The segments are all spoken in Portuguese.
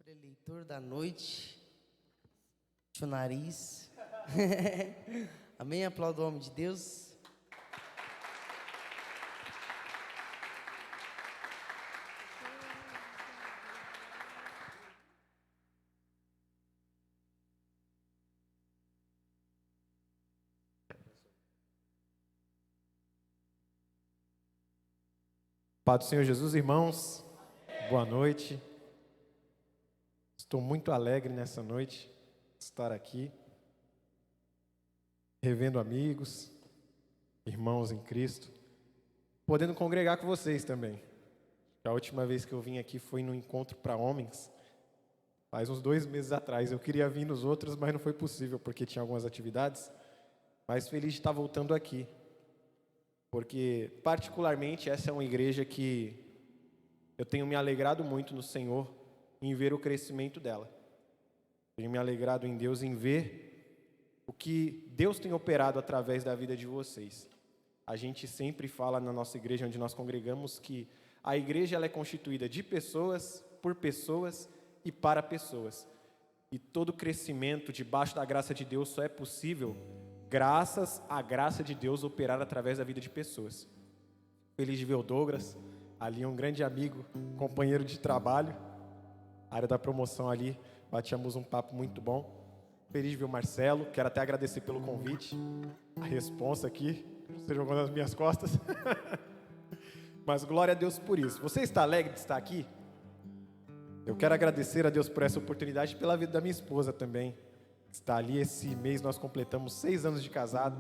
Preletor da noite, o nariz. Amém? Aplauda o homem de Deus. Paz do Senhor Jesus, irmãos, boa noite. Estou muito alegre nessa noite de estar aqui, revendo amigos, irmãos em Cristo, podendo congregar com vocês também. A última vez que eu vim aqui foi no encontro para homens, faz uns 2 meses atrás. Eu queria vir nos outros, mas não foi possível porque tinha algumas atividades, mas feliz de estar voltando aqui. Porque, particularmente, essa é uma igreja que eu tenho me alegrado muito no Senhor em ver o crescimento dela. Tenho me alegrado em Deus em ver o que Deus tem operado através da vida de vocês. A gente sempre fala na nossa igreja, onde nós congregamos, que a igreja ela é constituída de pessoas, por pessoas e para pessoas. E todo crescimento debaixo da graça de Deus só é possível graças à graça de Deus operar através da vida de pessoas. Feliz de ver o Douglas, ali um grande amigo, companheiro de trabalho, área da promoção ali, batíamos um papo muito bom. Feliz de ver o Marcelo, quero até agradecer pelo convite, a responsa aqui, você jogou nas minhas costas. Mas glória a Deus por isso. Você está alegre de estar aqui? Eu quero agradecer a Deus por essa oportunidade e pela vida da minha esposa também. Está ali, esse mês nós completamos 6 anos de casado,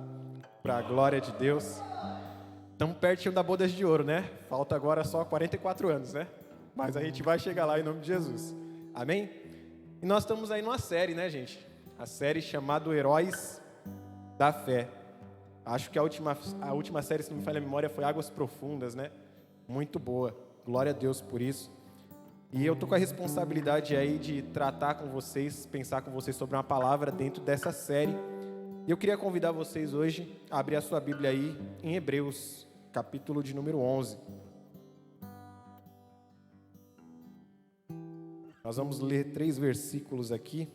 para a glória de Deus. Estamos pertinho da bodas de ouro, né? Falta agora só 44 anos, né? Mas a gente vai chegar lá em nome de Jesus. Amém? E nós estamos aí numa série, né, gente? A série chamada Heróis da Fé. Acho que a última série, se não me falha a memória, foi Águas Profundas, né? Muito boa. Glória a Deus por isso. E eu estou com a responsabilidade aí de tratar com vocês, pensar com vocês sobre uma palavra dentro dessa série. E eu queria convidar vocês hoje a abrir a sua Bíblia aí em Hebreus, capítulo de número 11. Nós vamos ler 3 versículos aqui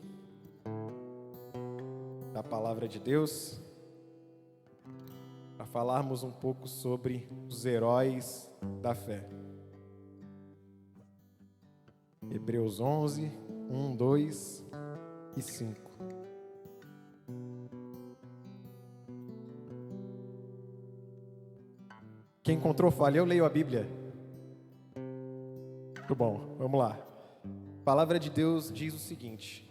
da palavra de Deus, para falarmos um pouco sobre os heróis da fé. Hebreus 11, 1, 2 e 5. Quem encontrou, fale, eu leio a Bíblia. Muito bom, vamos lá. A palavra de Deus diz o seguinte: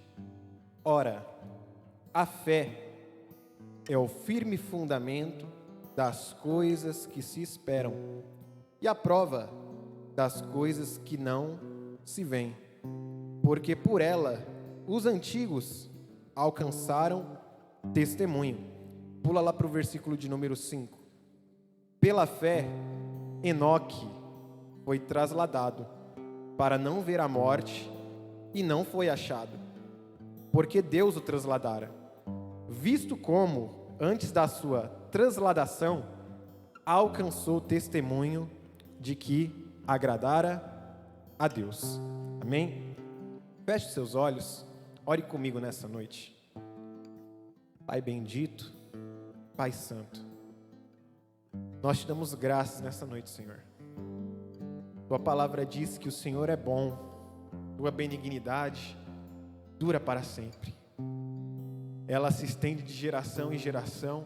ora, a fé é o firme fundamento das coisas que se esperam e a prova das coisas que não se vêem, porque por ela os antigos alcançaram testemunho. Pula lá para o versículo de número 5. Pela fé, Enoque foi trasladado para não ver a morte e não foi achado, porque Deus o trasladara, visto como, antes da sua transladação, alcançou testemunho de que agradara a Deus. Amém? Feche os seus olhos, ore comigo nessa noite. Pai bendito, Pai santo, nós te damos graças nessa noite, Senhor. Tua palavra diz que o Senhor é bom, tua benignidade dura para sempre. Ela se estende de geração em geração,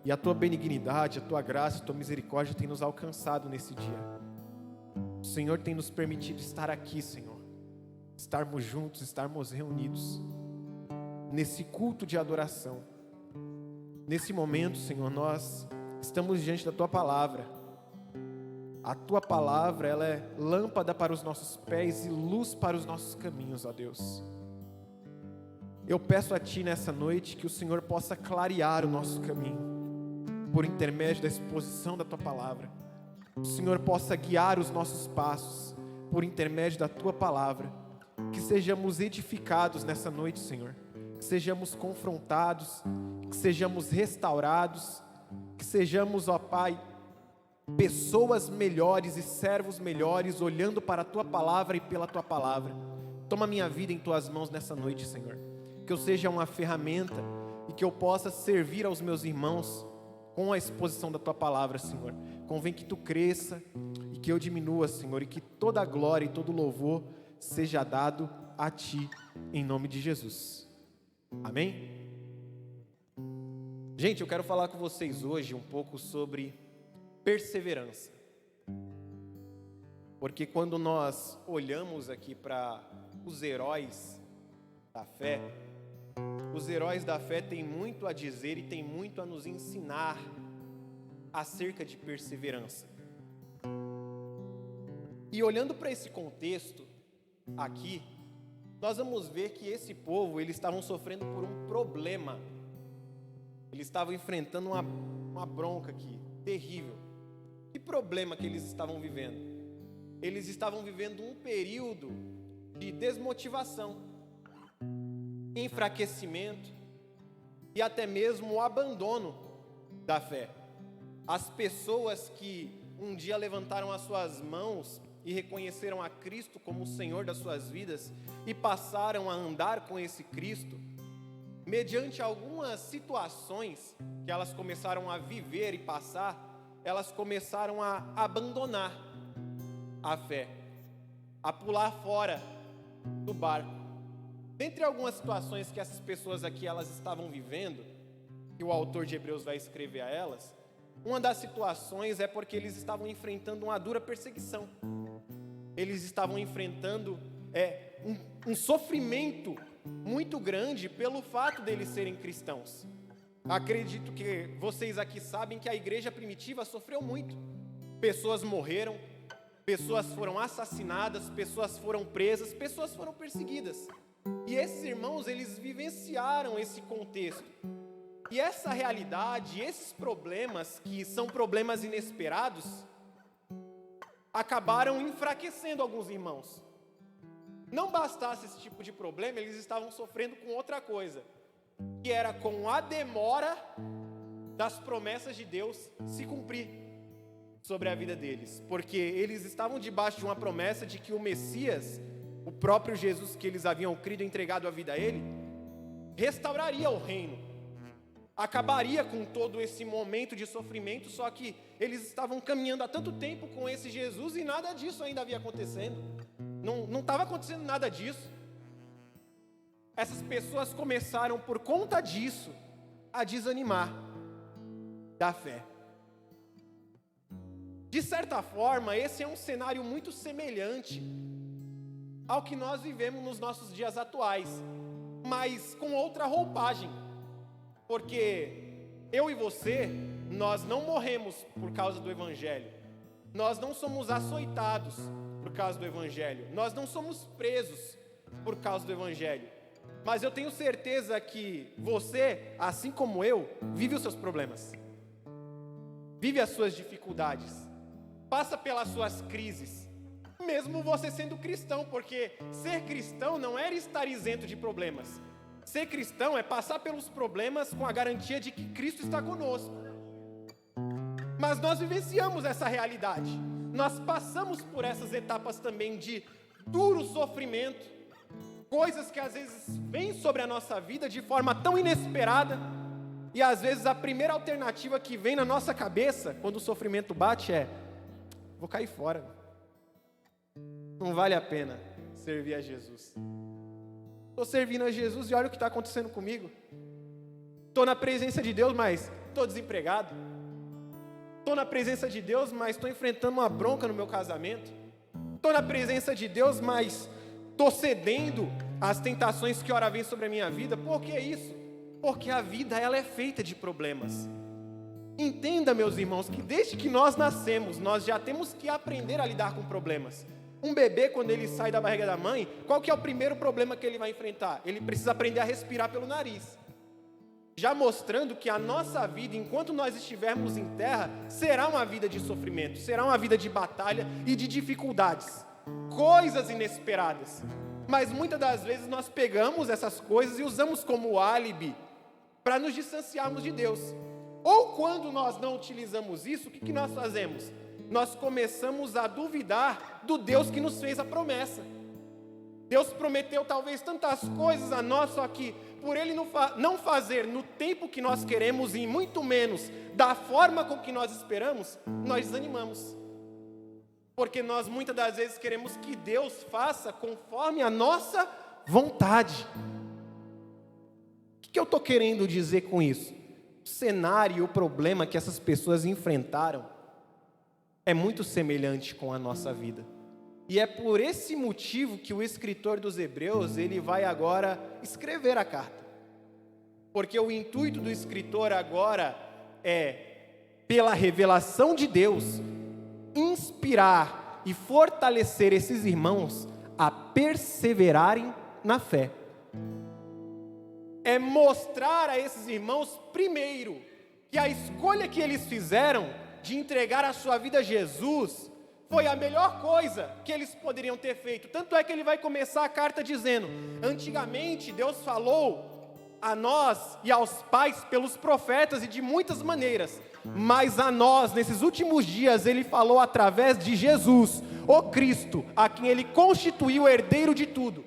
e a tua benignidade, a tua graça, a tua misericórdia tem nos alcançado nesse dia. O Senhor tem nos permitido estar aqui, Senhor, estarmos juntos, estarmos reunidos nesse culto de adoração. Nesse momento, Senhor, nós estamos diante da tua palavra. A tua palavra, ela é lâmpada para os nossos pés e luz para os nossos caminhos, ó Deus. Eu peço a ti nessa noite que o Senhor possa clarear o nosso caminho por intermédio da exposição da tua palavra. O Senhor possa guiar os nossos passos por intermédio da tua palavra. Que sejamos edificados nessa noite, Senhor. Que sejamos confrontados, que sejamos restaurados, que sejamos, ó Pai, pessoas melhores e servos melhores, olhando para a tua palavra e pela tua palavra. Toma minha vida em Tuas mãos nessa noite, Senhor. Que eu seja uma ferramenta e que eu possa servir aos meus irmãos com a exposição da Tua palavra, Senhor. Convém que Tu cresça e que eu diminua, Senhor, e que toda a glória e todo o louvor seja dado a Ti, em nome de Jesus. Amém? Gente, eu quero falar com vocês hoje um pouco sobre perseverança. Porque quando nós olhamos aqui para os heróis da fé, os heróis da fé têm muito a dizer e têm muito a nos ensinar acerca de perseverança. E olhando para esse contexto aqui, nós vamos ver que esse povo, eles estavam sofrendo por um problema. Eles estavam enfrentando uma bronca aqui, terrível. Que problema que eles estavam vivendo? Eles estavam vivendo um período de desmotivação, enfraquecimento e até mesmo o abandono da fé. As pessoas que um dia levantaram as suas mãos e reconheceram a Cristo como o Senhor das suas vidas e passaram a andar com esse Cristo, mediante algumas situações que elas começaram a viver e passar, elas começaram a abandonar a fé, a pular fora do barco. Dentre algumas situações que essas pessoas aqui elas estavam vivendo, que o autor de Hebreus vai escrever a elas, uma das situações é porque eles estavam enfrentando uma dura perseguição. Eles estavam enfrentando um sofrimento muito grande pelo fato deles serem cristãos. Acredito que vocês aqui sabem que a igreja primitiva sofreu muito. Pessoas morreram, pessoas foram assassinadas, pessoas foram presas, pessoas foram perseguidas. E esses irmãos, eles vivenciaram esse contexto. E essa realidade, esses problemas, que são problemas inesperados, acabaram enfraquecendo alguns irmãos. Não bastasse esse tipo de problema, eles estavam sofrendo com outra coisa, que era com a demora das promessas de Deus se cumprir sobre a vida deles, porque eles estavam debaixo de uma promessa de que o Messias, o próprio Jesus que eles haviam crido e entregado a vida a ele, restauraria o reino, acabaria com todo esse momento de sofrimento, só que eles estavam caminhando há tanto tempo com esse Jesus e nada disso ainda havia acontecendo, não estava acontecendo nada disso. Essas pessoas começaram por conta disso a desanimar da fé. De certa forma, esse é um cenário muito semelhante ao que nós vivemos nos nossos dias atuais, mas com outra roupagem, porque eu e você, nós não morremos por causa do Evangelho, nós não somos açoitados por causa do Evangelho, nós não somos presos por causa do Evangelho, mas eu tenho certeza que você, assim como eu, vive os seus problemas, vive as suas dificuldades, passa pelas suas crises, mesmo você sendo cristão, porque ser cristão não é estar isento de problemas. Ser cristão é passar pelos problemas com a garantia de que Cristo está conosco. Mas nós vivenciamos essa realidade, nós passamos por essas etapas também de duro sofrimento, coisas que às vezes vêm sobre a nossa vida de forma tão inesperada, e às vezes a primeira alternativa que vem na nossa cabeça, quando o sofrimento bate vou cair fora, não vale a pena servir a Jesus. Estou servindo a Jesus e olha o que está acontecendo comigo. Estou na presença de Deus, mas estou desempregado. Estou na presença de Deus, mas estou enfrentando uma bronca no meu casamento. Estou na presença de Deus, mas estou cedendo às tentações que ora vem sobre a minha vida. Por que isso? Porque a vida ela é feita de problemas. Entenda, meus irmãos, que desde que nós nascemos, nós já temos que aprender a lidar com problemas. Um bebê, quando ele sai da barriga da mãe, qual que é o primeiro problema que ele vai enfrentar? Ele precisa aprender a respirar pelo nariz. Já mostrando que a nossa vida, enquanto nós estivermos em terra, será uma vida de sofrimento, será uma vida de batalha e de dificuldades, coisas inesperadas. Mas muitas das vezes nós pegamos essas coisas e usamos como álibi para nos distanciarmos de Deus. Ou quando nós não utilizamos isso, o que nós fazemos? Nós começamos a duvidar do Deus que nos fez a promessa. Deus prometeu talvez tantas coisas a nós, só que por Ele não fazer no tempo que nós queremos e muito menos da forma com que nós esperamos, nós desanimamos. Porque nós muitas das vezes queremos que Deus faça conforme a nossa vontade. O que eu estou querendo dizer com isso? O cenário e o problema que essas pessoas enfrentaram é muito semelhante com a nossa vida. E é por esse motivo que o escritor dos Hebreus, ele vai agora escrever a carta. Porque o intuito do escritor agora é, pela revelação de Deus, inspirar e fortalecer esses irmãos a perseverarem na fé. É mostrar a esses irmãos, primeiro, que a escolha que eles fizeram de entregar a sua vida a Jesus foi a melhor coisa que eles poderiam ter feito. Tanto é que ele vai começar a carta dizendo: antigamente Deus falou a nós e aos pais pelos profetas e de muitas maneiras, mas a nós, nesses últimos dias, Ele falou através de Jesus, o Cristo, a quem Ele constituiu o herdeiro de tudo.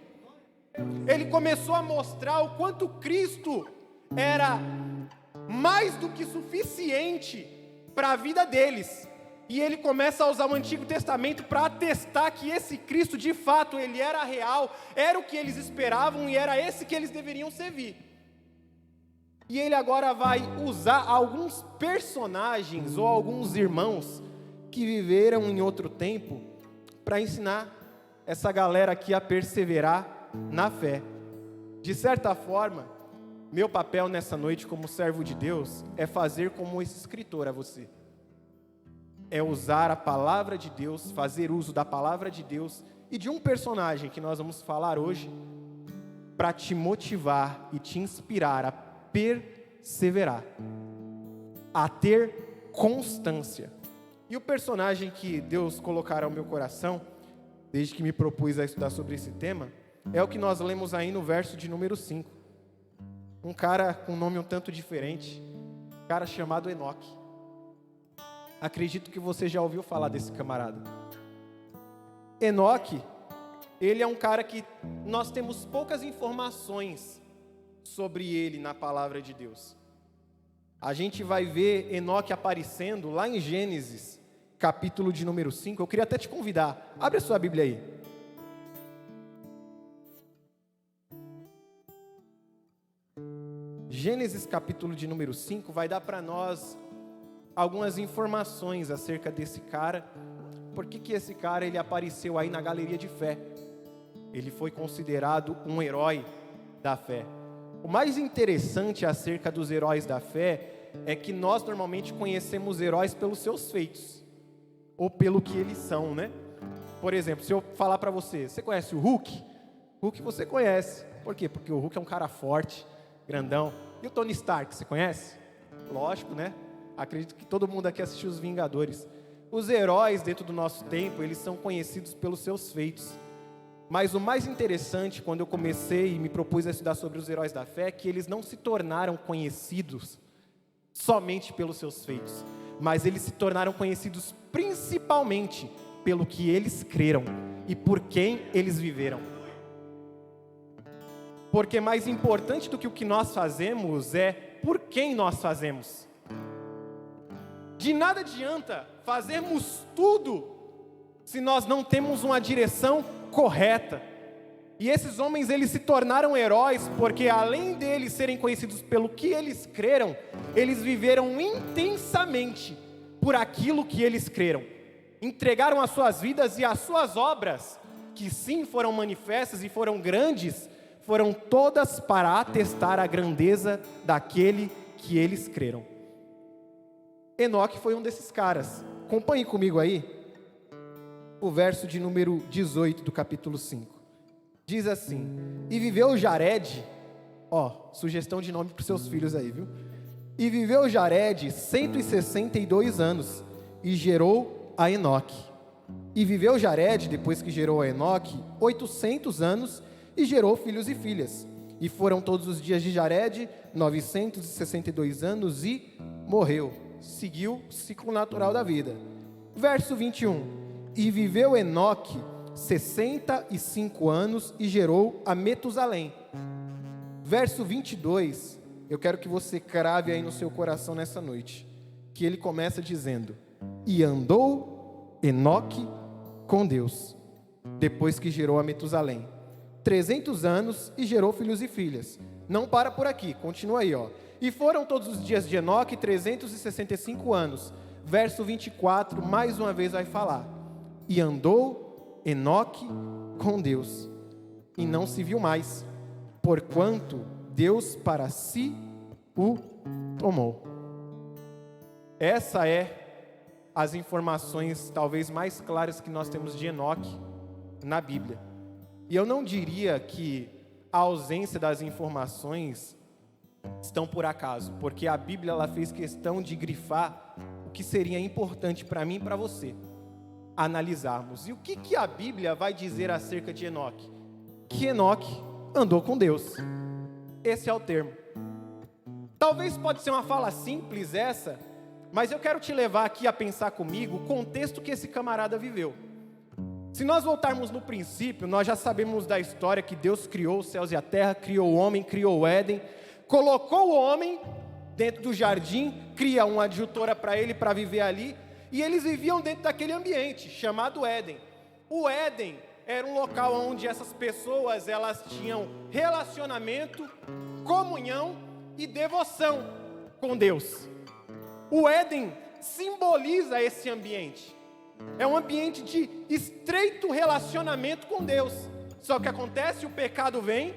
Ele começou a mostrar o quanto Cristo era mais do que suficiente para a vida deles. E ele começa a usar o Antigo Testamento para atestar que esse Cristo, de fato, ele era real, era o que eles esperavam e era esse que eles deveriam servir. E ele agora vai usar alguns personagens ou alguns irmãos que viveram em outro tempo para ensinar essa galera aqui a perseverar na fé. De certa forma, meu papel nessa noite como servo de Deus é fazer como esse escritor a você. É usar a palavra de Deus, fazer uso da palavra de Deus e de um personagem que nós vamos falar hoje para te motivar e te inspirar a perseverar, a ter constância. E o personagem que Deus colocará ao meu coração, desde que me propus a estudar sobre esse tema, é o que nós lemos aí no verso de número 5. Um cara com um nome um tanto diferente, um cara chamado Enoque. Acredito que você já ouviu falar desse camarada. Enoque, ele é um cara que nós temos poucas informações sobre ele na palavra de Deus. A gente vai ver Enoque aparecendo lá em Gênesis, capítulo de número 5. Eu queria até te convidar, abre a sua Bíblia aí. Gênesis capítulo de número 5 vai dar para nós algumas informações acerca desse cara. Por que esse cara ele apareceu aí na galeria de fé? Ele foi considerado um herói da fé. O mais interessante acerca dos heróis da fé é que nós normalmente conhecemos heróis pelos seus feitos, ou pelo que eles são, né? Por exemplo, se eu falar para você, você conhece o Hulk? Hulk você conhece. Por quê? Porque o Hulk é um cara forte, grandão. E o Tony Stark, você conhece? Lógico, né? Acredito que todo mundo aqui assistiu Os Vingadores. Os heróis dentro do nosso tempo, eles são conhecidos pelos seus feitos. Mas o mais interessante, quando eu comecei e me propus a estudar sobre os heróis da fé, é que eles não se tornaram conhecidos somente pelos seus feitos, mas eles se tornaram conhecidos principalmente pelo que eles creram e por quem eles viveram. Porque mais importante do que o que nós fazemos é por quem nós fazemos. De nada adianta fazermos tudo se nós não temos uma direção correta. E esses homens, eles se tornaram heróis porque além deles serem conhecidos pelo que eles creram, eles viveram intensamente por aquilo que eles creram. Entregaram as suas vidas e as suas obras, que sim foram manifestas e foram grandes, foram todas para atestar a grandeza daquele que eles creram. Enoque foi um desses caras. Acompanhe comigo aí o verso de número 18 do capítulo 5. Diz assim: e viveu Jared, sugestão de nome para os seus filhos aí, viu? E viveu Jared 162 anos e gerou a Enoque. E viveu Jared, depois que gerou a Enoque, 800 anos e gerou filhos e filhas. E foram todos os dias de Jared 962 anos e morreu. Seguiu o ciclo natural da vida. Verso 21. E viveu Enoque 65 anos e gerou a Metusalém. Verso 22, eu quero que você crave aí no seu coração nessa noite, que ele começa dizendo: e andou Enoque com Deus, depois que gerou a Metusalém, 300 anos e gerou filhos e filhas. Não para por aqui, continua aí, ó. E foram todos os dias de Enoque 365 anos. Verso 24, mais uma vez vai falar: e andou Enoque com Deus, e não se viu mais, porquanto Deus para si o tomou. Essa é as informações talvez mais claras que nós temos de Enoque na Bíblia. E eu não diria que a ausência das informações estão por acaso, porque a Bíblia ela fez questão de grifar o que seria importante para mim e para você analisarmos. E o que a Bíblia vai dizer acerca de Enoque? Que Enoque andou com Deus. Esse é o termo. Talvez pode ser uma fala simples essa, mas eu quero te levar aqui a pensar comigo o contexto que esse camarada viveu. Se nós voltarmos no princípio, nós já sabemos da história que Deus criou os céus e a terra, criou o homem, criou o Éden, colocou o homem dentro do jardim, cria uma adjutora para ele para viver ali, e eles viviam dentro daquele ambiente chamado Éden. O Éden era um local onde essas pessoas elas tinham relacionamento, comunhão e devoção com Deus. O Éden simboliza esse ambiente. É um ambiente de estreito relacionamento com Deus. Só que acontece, o pecado vem,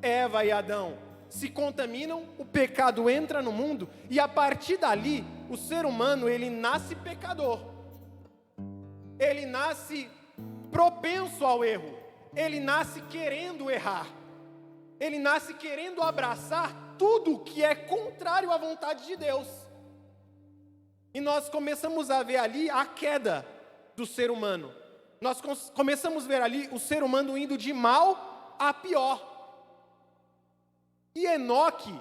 Eva e Adão se contaminam, o pecado entra no mundo, e a partir dali, o ser humano, ele nasce pecador. Ele nasce propenso ao erro. Ele nasce querendo errar. Ele nasce querendo abraçar tudo que é contrário à vontade de Deus. E nós começamos a ver ali a queda do ser humano. Nós começamos a ver ali o ser humano indo de mal a pior. E Enoque,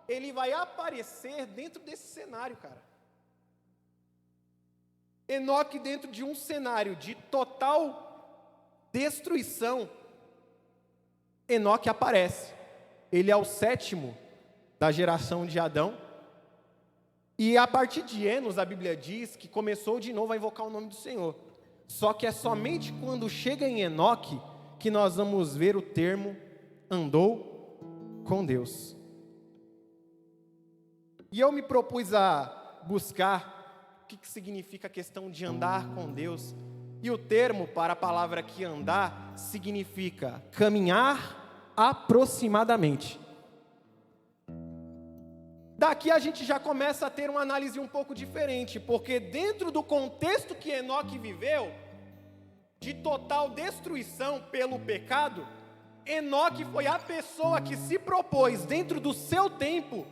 ele vai aparecer dentro desse cenário, cara. Enoque dentro de um cenário de total destruição. Enoque aparece. Ele é o 7º da geração de Adão. E a partir de Enos, a Bíblia diz que começou de novo a invocar o nome do Senhor. Só que é somente quando chega em Enoque que nós vamos ver o termo andou com Deus. E eu me propus a buscar o que significa a questão de andar com Deus. E o termo para a palavra aqui andar significa caminhar aproximadamente. Daqui a gente já começa a ter uma análise um pouco diferente, porque dentro do contexto que Enoque viveu, de total destruição pelo pecado, Enoque foi a pessoa que se propôs, dentro do seu tempo,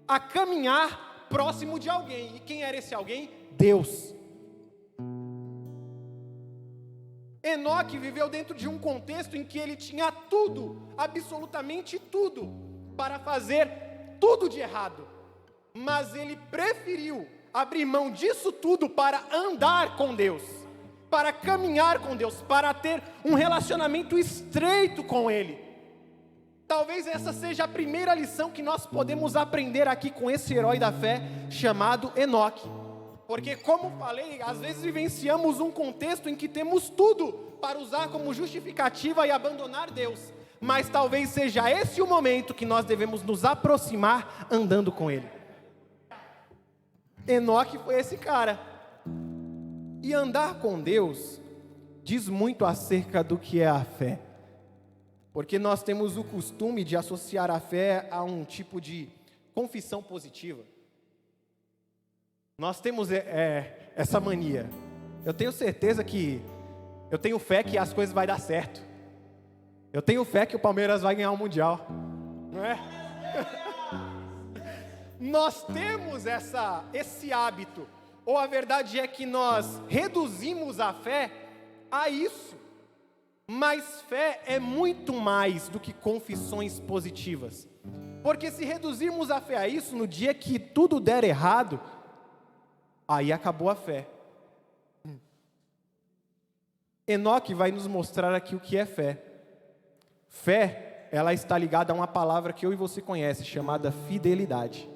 a caminhar próximo de alguém. E quem era esse alguém? Deus. Enoque viveu dentro de um contexto em que ele tinha tudo, absolutamente tudo, para fazer tudo de errado. Mas ele preferiu abrir mão disso tudo para andar com Deus, para caminhar com Deus, para ter um relacionamento estreito com Ele. Talvez essa seja a primeira lição que nós podemos aprender aqui com esse herói da fé chamado Enoque. Porque, como falei, às vezes vivenciamos um contexto em que temos tudo para usar como justificativa e abandonar Deus. Mas talvez seja esse o momento que nós devemos nos aproximar andando com Ele. Enoque foi esse cara. E andar com Deus diz muito acerca do que é a fé. Porque nós temos o costume de associar a fé a um tipo de confissão positiva. Nós temos essa mania. Eu tenho certeza que eu tenho fé que as coisas vão dar certo. Eu tenho fé que o Palmeiras vai ganhar o Mundial. Não é? Nós temos esse hábito. Ou a verdade é que nós reduzimos a fé a isso. Mas fé é muito mais do que confissões positivas. Porque se reduzirmos a fé a isso, no dia que tudo der errado, aí acabou a fé. Enoque vai nos mostrar aqui o que é fé. Fé, ela está ligada a uma palavra que eu e você conhece, chamada fidelidade.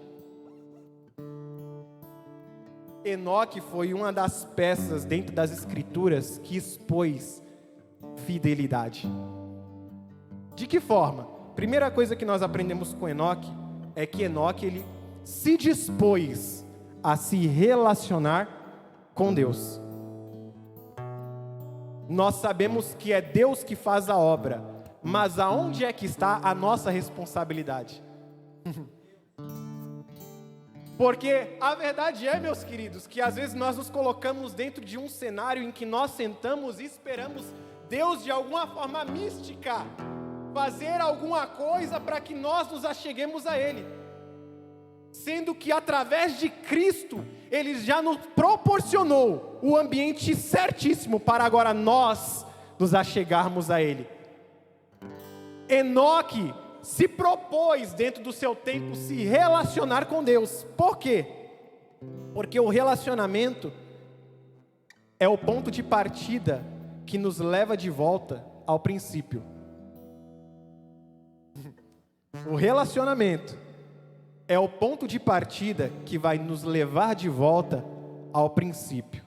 Enoque foi uma das peças dentro das Escrituras que expôs fidelidade. De que forma? Primeira coisa que nós aprendemos com Enoque é que Enoque ele se dispôs a se relacionar com Deus. Nós sabemos que é Deus que faz a obra, mas aonde é que está a nossa responsabilidade? Porque a verdade é, meus queridos, que às vezes nós nos colocamos dentro de um cenário em que nós sentamos e esperamos Deus de alguma forma mística fazer alguma coisa para que nós nos acheguemos a Ele. Sendo que através de Cristo, Ele já nos proporcionou o ambiente certíssimo para agora nós nos achegarmos a Ele. Enoque se propôs dentro do seu tempo se relacionar com Deus. Por quê? Porque o relacionamento é o ponto de partida que nos leva de volta ao princípio. O relacionamento é o ponto de partida que vai nos levar de volta ao princípio.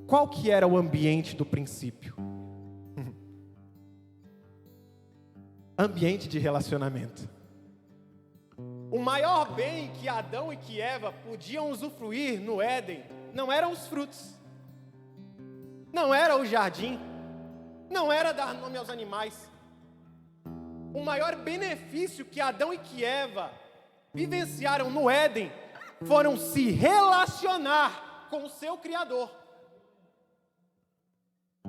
Qual que era o ambiente do princípio? Ambiente de relacionamento. O maior bem que Adão e que Eva podiam usufruir no Éden não eram os frutos, não era o jardim, não era dar nome aos animais. O maior benefício que Adão e que Eva vivenciaram no Éden foram se relacionar com o seu Criador.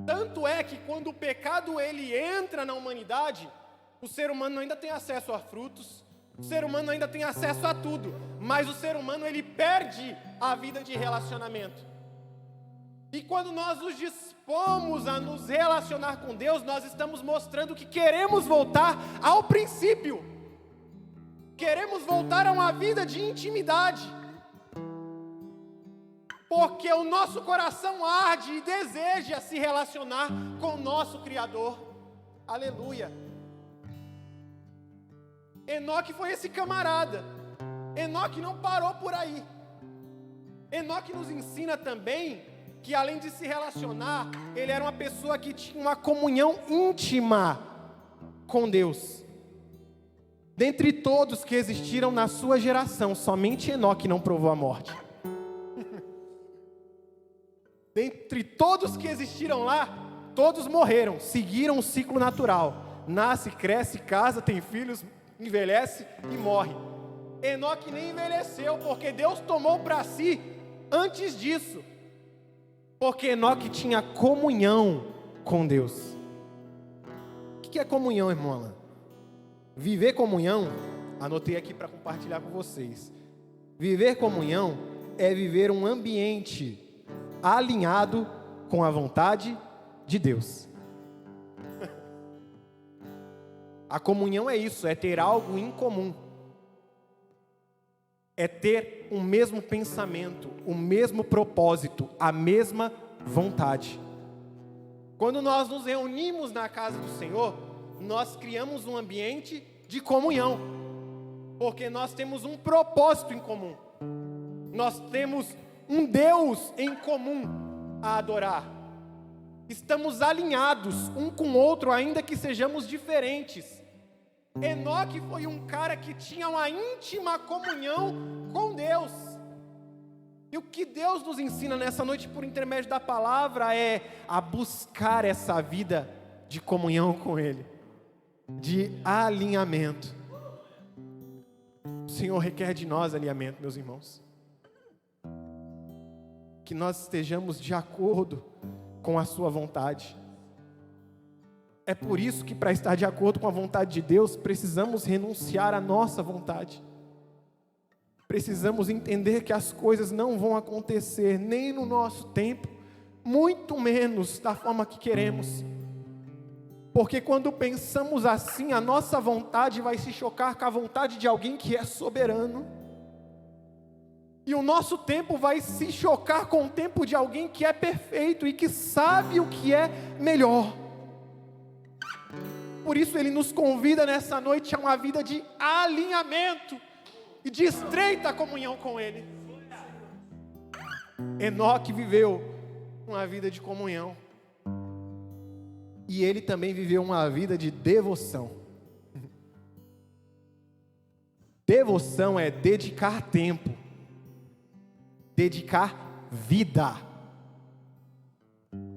Tanto é que quando o pecado ele entra na humanidade, o ser humano ainda tem acesso a frutos, o ser humano ainda tem acesso a tudo, mas o ser humano ele perde a vida de relacionamento. E quando nós nos dispomos a nos relacionar com Deus, nós estamos mostrando que queremos voltar ao princípio. Queremos voltar a uma vida de intimidade. Porque o nosso coração arde e deseja se relacionar com o nosso Criador. Aleluia. Enoque foi esse camarada. Enoque não parou por aí. Enoque nos ensina também que além de se relacionar, ele era uma pessoa que tinha uma comunhão íntima com Deus. Dentre todos que existiram na sua geração, somente Enoque não provou a morte. Dentre todos que existiram lá, todos morreram, seguiram o ciclo natural. Nasce, cresce, casa, tem filhos, envelhece e morre. Enoque nem envelheceu, porque Deus tomou para si antes disso. Porque Enoque tinha comunhão com Deus. O que é comunhão, irmão Alan? Viver comunhão, anotei aqui para compartilhar com vocês. Viver comunhão é viver um ambiente alinhado com a vontade de Deus. A comunhão é isso, é ter algo em comum. É ter o mesmo pensamento, o mesmo propósito, a mesma vontade. Quando nós nos reunimos na casa do Senhor, nós criamos um ambiente de comunhão, porque nós temos um propósito em comum. Nós temos um Deus em comum a adorar. Estamos alinhados um com o outro, ainda que sejamos diferentes. Enoque foi um cara que tinha uma íntima comunhão com Deus. E o que Deus nos ensina nessa noite por intermédio da palavra é a buscar essa vida de comunhão com Ele, de alinhamento. O Senhor requer de nós alinhamento, meus irmãos. Que nós estejamos de acordo com a sua vontade. É por isso que para estar de acordo com a vontade de Deus, precisamos renunciar à nossa vontade. Precisamos entender que as coisas não vão acontecer nem no nosso tempo, muito menos da forma que queremos. Porque quando pensamos assim, a nossa vontade vai se chocar com a vontade de alguém que é soberano. E o nosso tempo vai se chocar com o tempo de alguém que é perfeito e que sabe o que é melhor. Por isso ele nos convida nessa noite a uma vida de alinhamento e de estreita comunhão com ele. Enoque viveu uma vida de comunhão. E ele também viveu uma vida de devoção. Devoção é dedicar tempo, dedicar vida,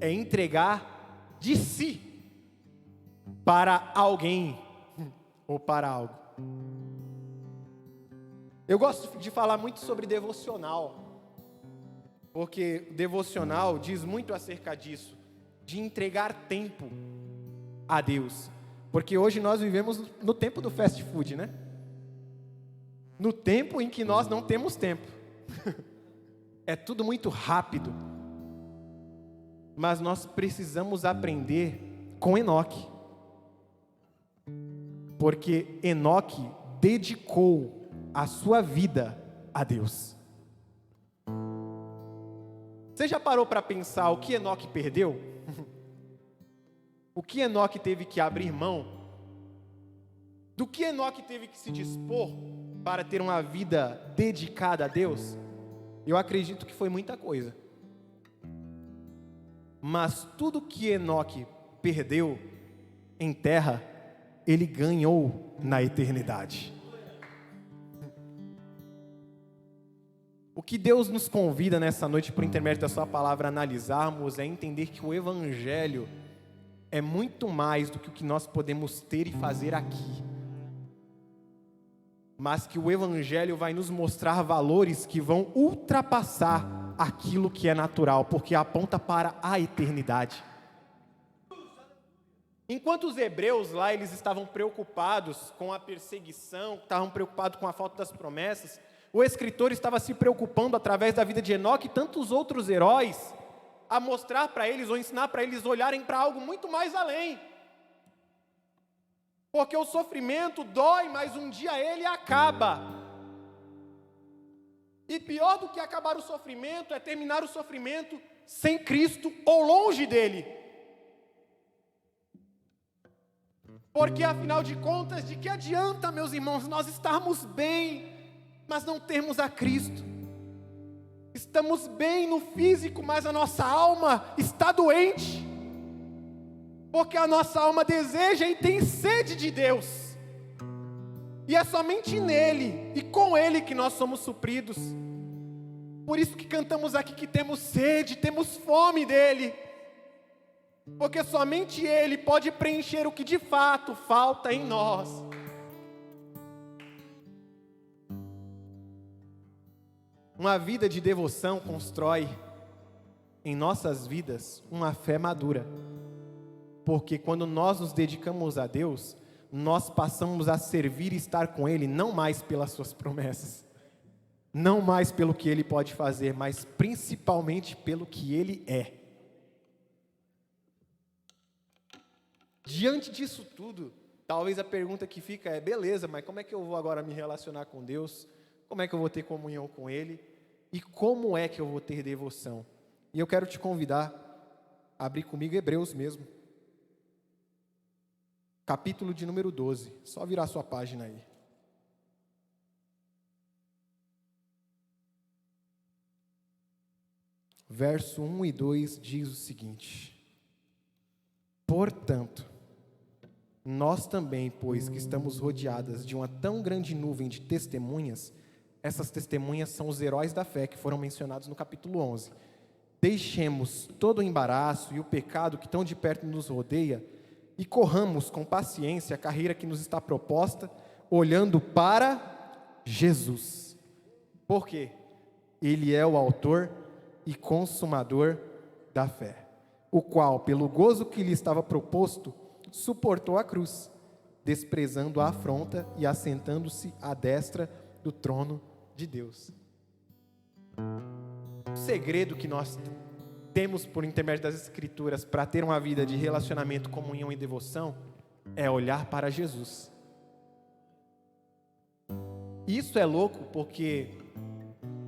é entregar de si para alguém ou para algo. Eu gosto de falar muito sobre devocional, porque devocional diz muito acerca disso, de entregar tempo a Deus. Porque hoje nós vivemos no tempo do fast food, né? No tempo em que nós não temos tempo. É tudo muito rápido. Mas nós precisamos aprender com Enoque. Porque Enoque dedicou a sua vida a Deus. Você já parou para pensar o que Enoque perdeu? O que Enoque teve que abrir mão? Do que Enoque teve que se dispor para ter uma vida dedicada a Deus? Eu acredito que foi muita coisa. Mas tudo que Enoque perdeu em terra, ele ganhou na eternidade. O que Deus nos convida nessa noite, por intermédio da sua palavra, a analisarmos, é entender que o Evangelho é muito mais do que o que nós podemos ter e fazer aqui. Mas que o Evangelho vai nos mostrar valores que vão ultrapassar aquilo que é natural, porque aponta para a eternidade. Enquanto os hebreus lá, eles estavam preocupados com a perseguição, estavam preocupados com a falta das promessas, o escritor estava se preocupando através da vida de Enoque e tantos outros heróis, a mostrar para eles, ou ensinar para eles olharem para algo muito mais além. Porque o sofrimento dói, mas um dia ele acaba. E pior do que acabar o sofrimento é terminar o sofrimento sem Cristo ou longe dele. Porque afinal de contas, de que adianta, meus irmãos, nós estarmos bem, mas não termos a Cristo? Estamos bem no físico, mas a nossa alma está doente. Porque a nossa alma deseja e tem sede de Deus. E é somente nele e com ele que nós somos supridos. Por isso que cantamos aqui que temos sede, temos fome dele. Porque somente ele pode preencher o que de fato falta em nós. Uma vida de devoção constrói em nossas vidas uma fé madura. Porque quando nós nos dedicamos a Deus, nós passamos a servir e estar com Ele, não mais pelas suas promessas, não mais pelo que Ele pode fazer, mas principalmente pelo que Ele é. Diante disso tudo, talvez a pergunta que fica é, beleza, mas como é que eu vou agora me relacionar com Deus? Como é que eu vou ter comunhão com Ele? E como é que eu vou ter devoção? E eu quero te convidar a abrir comigo Hebreus mesmo. Capítulo de número 12. Só virar sua página aí. Verso 1 e 2 diz o seguinte: portanto, nós também, pois que estamos rodeadas de uma tão grande nuvem de testemunhas, essas testemunhas são os heróis da fé que foram mencionados no capítulo 11. Deixemos todo o embaraço e o pecado que tão de perto nos rodeia e corramos com paciência a carreira que nos está proposta, olhando para Jesus. Por quê? Ele é o autor e consumador da fé, o qual, pelo gozo que lhe estava proposto, suportou a cruz, desprezando a afronta e assentando-se à destra do trono de Deus. O segredo que nós temos por intermédio das Escrituras para ter uma vida de relacionamento, comunhão e devoção é olhar para Jesus. Isso é louco porque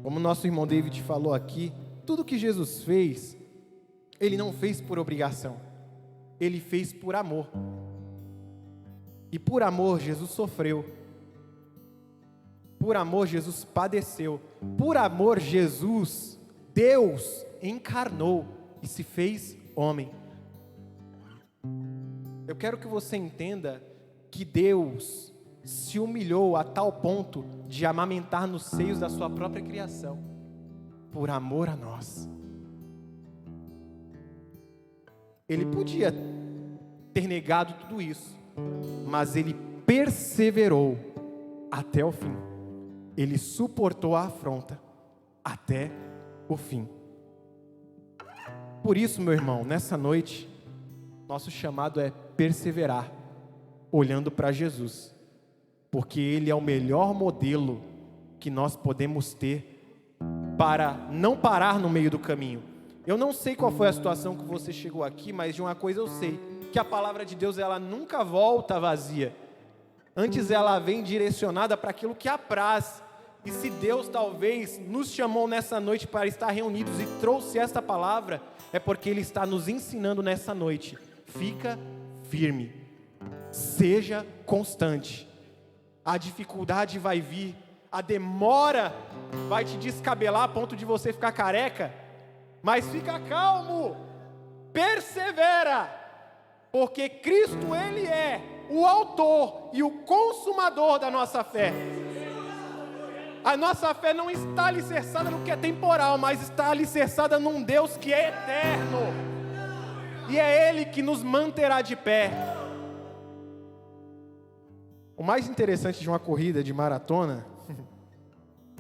Como nosso irmão David falou aqui, tudo que Jesus fez, Ele não fez por obrigação, Ele fez por amor. E por amor Jesus sofreu, por amor Jesus padeceu, por amor Jesus, Deus, encarnou e se fez homem. Eu quero que você entenda que Deus se humilhou a tal ponto de amamentar nos seios da sua própria criação, por amor a nós. Ele podia ter negado tudo isso, mas Ele perseverou até o fim. Ele suportou a afronta até o fim. Por isso, meu irmão, nessa noite, nosso chamado é perseverar, olhando para Jesus, porque Ele é o melhor modelo que nós podemos ter para não parar no meio do caminho. Eu não sei qual foi a situação que você chegou aqui, mas de uma coisa eu sei, que a palavra de Deus, ela nunca volta vazia. Antes ela vem direcionada para aquilo que apraz. E se Deus talvez nos chamou nessa noite para estar reunidos e trouxe esta palavra, é porque Ele está nos ensinando nessa noite. Fica firme, seja constante. A dificuldade vai vir, a demora vai te descabelar a ponto de você ficar careca, mas fica calmo, persevera, porque Cristo, Ele é o autor e o consumador da nossa fé. A nossa fé não está alicerçada no que é temporal, mas está alicerçada num Deus que é eterno, e é Ele que nos manterá de pé. O mais interessante de uma corrida de maratona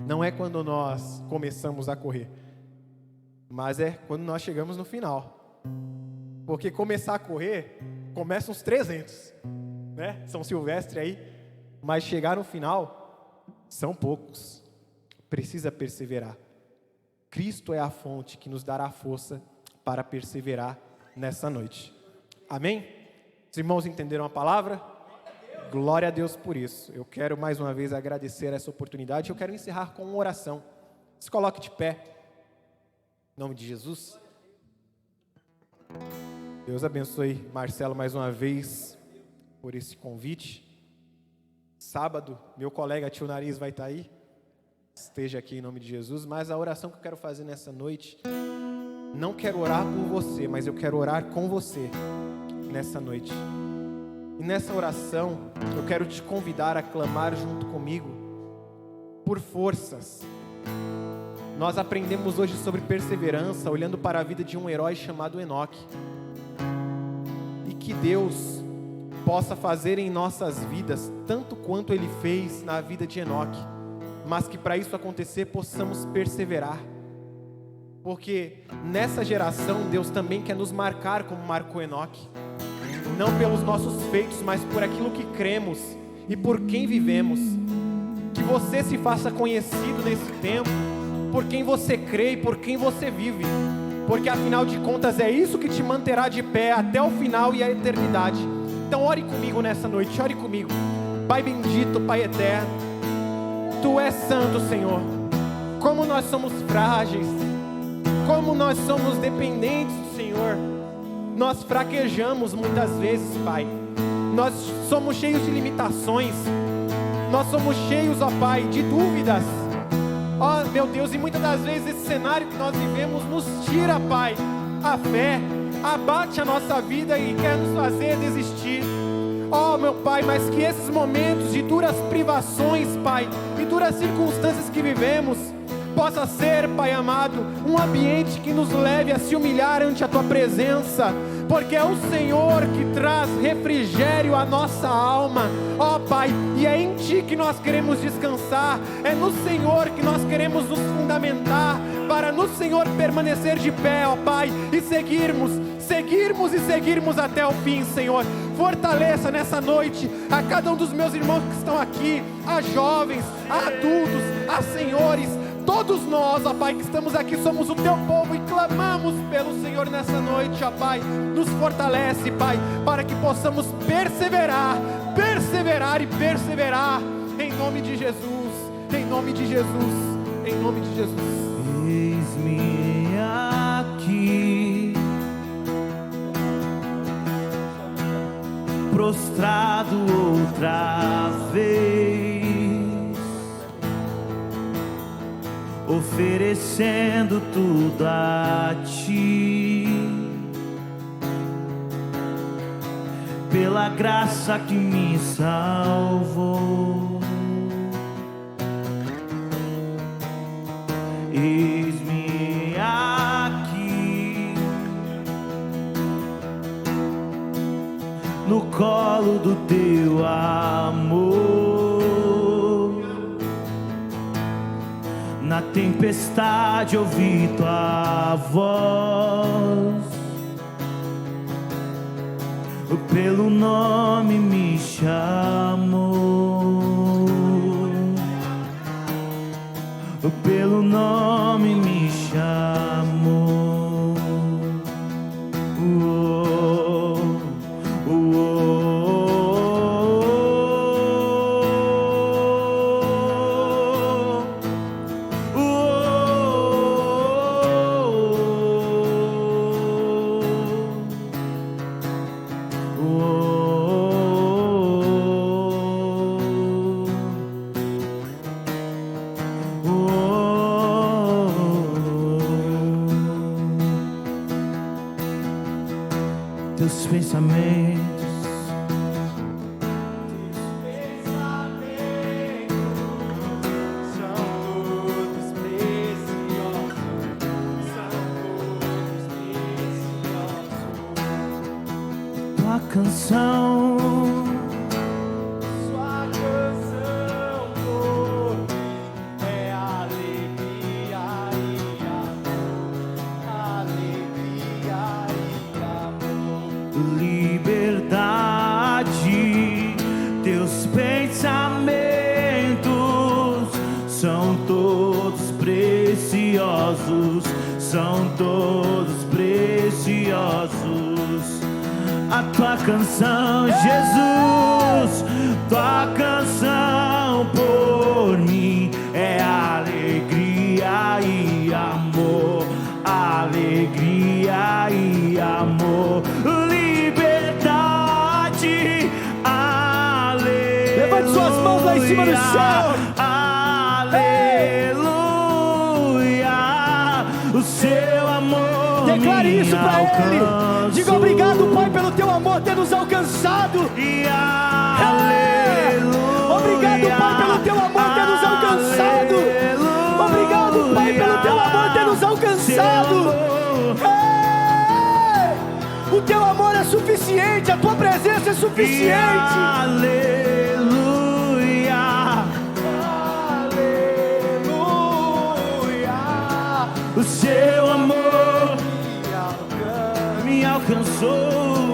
não é quando nós começamos a correr, mas é quando nós chegamos no final. Porque começar a correr, começa uns 300, né? São Silvestre aí, mas chegar no final, são poucos. Precisa perseverar. Cristo é a fonte que nos dará força para perseverar nessa noite. Amém? Os irmãos entenderam a palavra? Glória a Deus por isso. Eu quero mais uma vez agradecer essa oportunidade. Eu quero encerrar com uma oração. Se coloque de pé. Em nome de Jesus. Deus abençoe Marcelo mais uma vez por esse convite. Sábado, meu colega Tio Nariz vai estar aí. Esteja aqui em nome de Jesus. Mas a oração que eu quero fazer nessa noite, não quero orar por você, mas eu quero orar com você nessa noite. E nessa oração, eu quero te convidar a clamar junto comigo por forças. Nós aprendemos hoje sobre perseverança, olhando para a vida de um herói chamado Enoque. E que Deus possa fazer em nossas vidas tanto quanto Ele fez na vida de Enoque, mas que para isso acontecer possamos perseverar, porque nessa geração Deus também quer nos marcar como marcou Enoque, não pelos nossos feitos, mas por aquilo que cremos e por quem vivemos. Que você se faça conhecido nesse tempo por quem você crê e por quem você vive, porque afinal de contas é isso que te manterá de pé até o final e a eternidade. Então ore comigo nessa noite, ore comigo. Pai bendito, Pai eterno, Tu és santo, Senhor. Como nós somos frágeis, como nós somos dependentes do Senhor. Nós fraquejamos muitas vezes, Pai. Nós somos cheios de limitações. Nós somos cheios, ó Pai, de dúvidas. Ó meu Deus, e muitas das vezes esse cenário que nós vivemos nos tira, Pai, a fé, abate a nossa vida e quer nos fazer desistir. Ó meu Pai, mas que esses momentos de duras privações, Pai, e duras circunstâncias que vivemos, possa ser, Pai amado, um ambiente que nos leve a se humilhar ante a Tua presença, porque é o Senhor que traz refrigério à nossa alma, ó Pai, e é em Ti que nós queremos descansar, é no Senhor que nós queremos nos fundamentar, para no Senhor permanecer de pé, ó Pai, e seguirmos até o fim, Senhor. Fortaleça nessa noite a cada um dos meus irmãos que estão aqui, a jovens, a adultos, a senhores, todos nós, ó Pai, que estamos aqui, somos o Teu povo e clamamos pelo Senhor nessa noite, ó Pai. Nos fortalece, Pai, para que possamos perseverar e perseverar, em nome de Jesus, em nome de Jesus. Eis-me aqui, prostrado outra vez, oferecendo tudo a Ti, pela graça que me salvou. Eis-me aqui, no colo do Teu amor. Na tempestade ouvi Tua voz, pelo nome me chamou, pelo nome me chamou. Oh, oh, oh, Teus pensamentos São todos preciosos, são todos preciosos. Tua canção, Sua canção por mim é alegria e amor, alegria e amor. liberdade. Teus pensamentos são todos preciosos, são todos preciosos. A tua canção, Jesus, tua canção por mim é alegria e amor, alegria e amor, liberdade, aleluia. Levante suas mãos lá em cima do céu. Aleluia, o seu amor. Declare me isso pra Ele. Diga obrigado, Pai, pelo Teu amor ter nos alcançado. E aleluia. Obrigado, Pai, pelo Teu amor ter nos alcançado. Obrigado, Pai, pelo Teu amor ter nos alcançado. Ei! O Teu amor é suficiente, a Tua presença é suficiente. Aleluia, Aleluia. o seu amor me alcançou.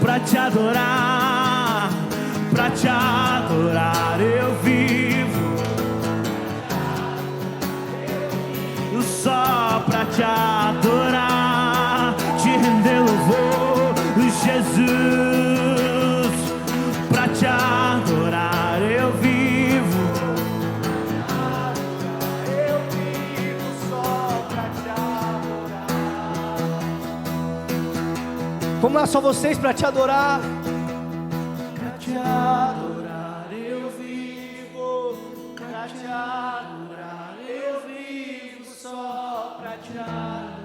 Pra te adorar, pra te adorar eu vivo, só pra te adorar, te render louvor, Jesus. Pra te adorar eu vivo, só pra te adorar. Vamos lá, só vocês pra te adorar. pra te adorar eu vivo, pra te adorar eu vivo, só pra te adorar.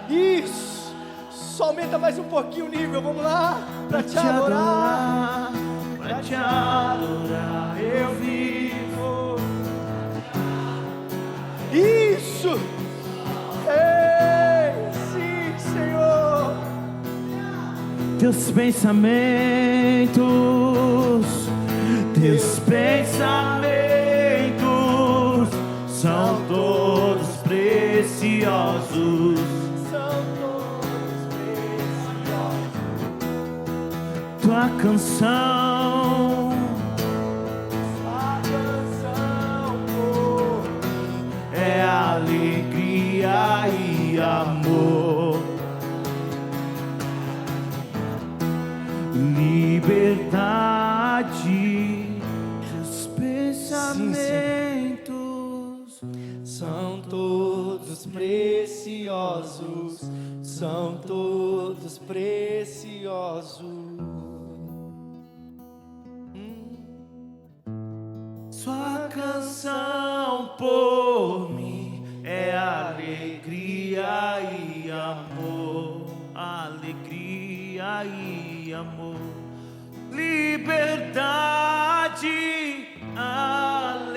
Isso. Só aumenta mais um pouquinho o nível. Vamos lá. Pra te adorar. Pra te adorar eu vivo. Isso. Ei, sim, Senhor. Teus pensamentos, teus pensamentos são todos preciosos, preciosos. São todos preciosos. Tua canção A canção por é alegria e amor, liberdade dos pensamentos. São todos preciosos, são todos preciosos. Sua canção por mim é alegria e amor, alegria e amor, liberdade, alegria.